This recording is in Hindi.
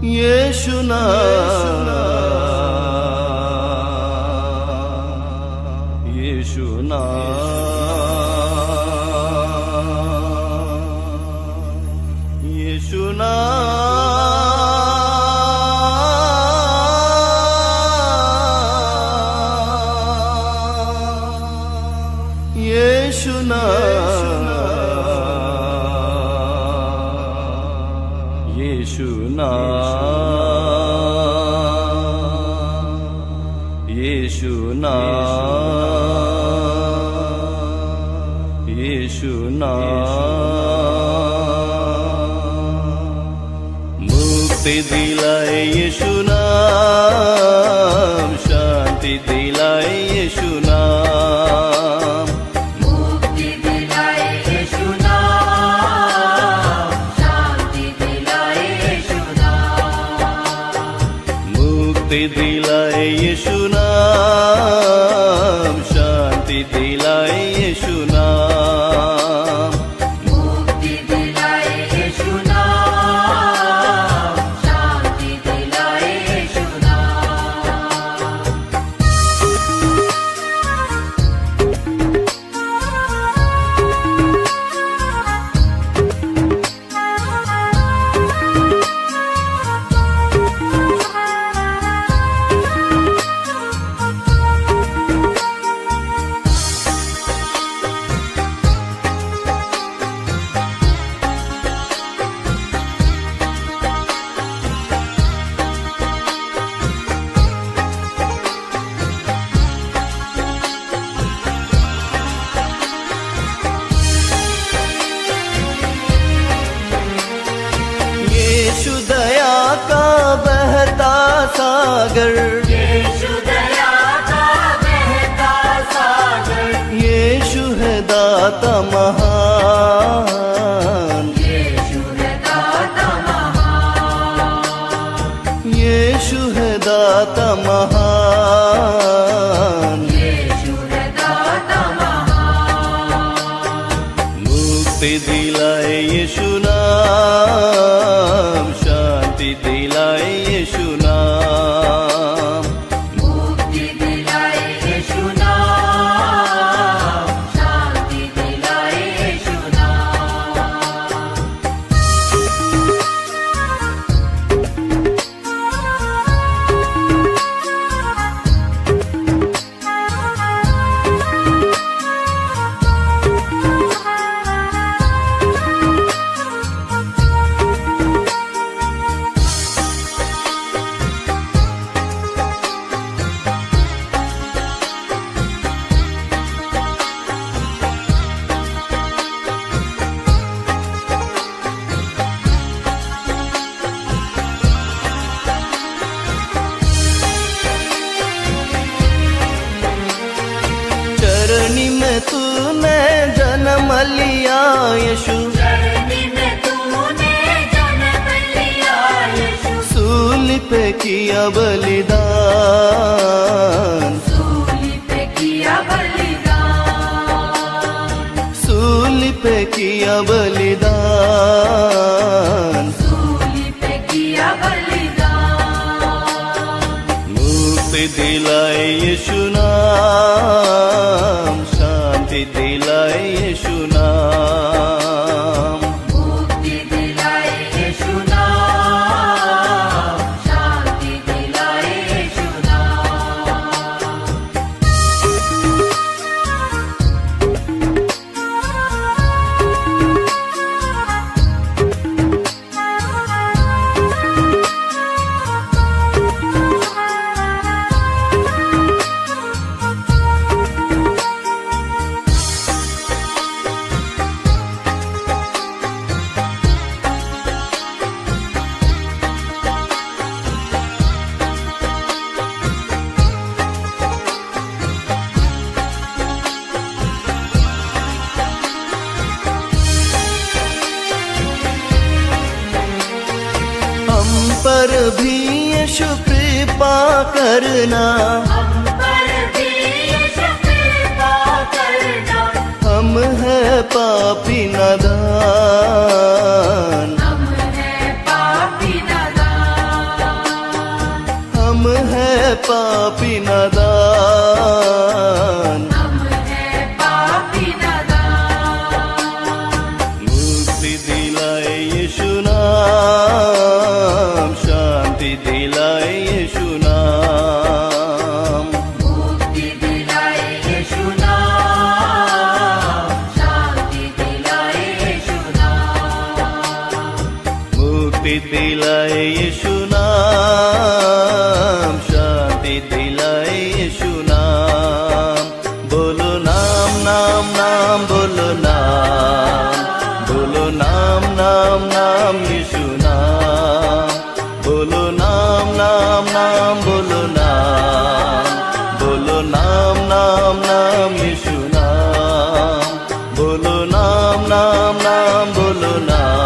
यीशु नाम, यीशु नाम, यीशु नाम, यीशु नाम, यीशु नाम, यीशु नाम, यीशु नाम। मुक्ति दिलाए यीशु नाम, शांति दिलाए यीशु नाम, मुक्ति दिलाए यीशु नाम, शांति दिलाए यीशु नाम, मुक्ति दिलाए यीशु नाम, शांति दिलाए यीशु नाम, मुक्ति दिलाए यीशु नाम, शांति दिलाए यीशु नाम। यीशु दया का बहता सागर, यीशु दया का बहता सागर, यीशु है दाता महान, यीशु है दाता महान, यीशु है दाता महान, यीशु है दाता महान। मुक्ति दिलाए यीशु नाम, शांति दिलाए यीशु नाम, मुक्ति दिलाए यीशु नाम, शांति दिलाए यीशु नाम। चरनी में तूने जन्म लिया यीशु, चरनी में तूने जन्म लिया यीशु, सूली पे किया बलिदान, सूली पे किया बलिदान, सूली पे किया बलिदान, सूली पे किया बलिदान। मुक्ति दिलाए यीशु नाम, शांति दिलाए यीशु नाम, मुक्ति दिलाए यीशु नाम, शांति दिलाए यीशु नाम। पर भी यीशु कृपा करना, हम पर भी यीशु कृपा करना, हम है पापी नादान, हम है पापी नादान, पापी नादान हम है पापी नादान मुक्ति दिलाए यीशु नाम शांति दिलाए यीशु नाम मुक्ति दिलाए यीशु नाम शांति दिलाए यीशु नाम मुक्ति दिलाए यीशु नाम शांति दिलाए यीशु नाम बोलो नाम नाम नाम बोलो नाम नाम नाम यीशु नाम बोलो नाम नाम नाम बोलो नाम नाम यीशु नाम बोलो नाम नाम नाम बोलो नाम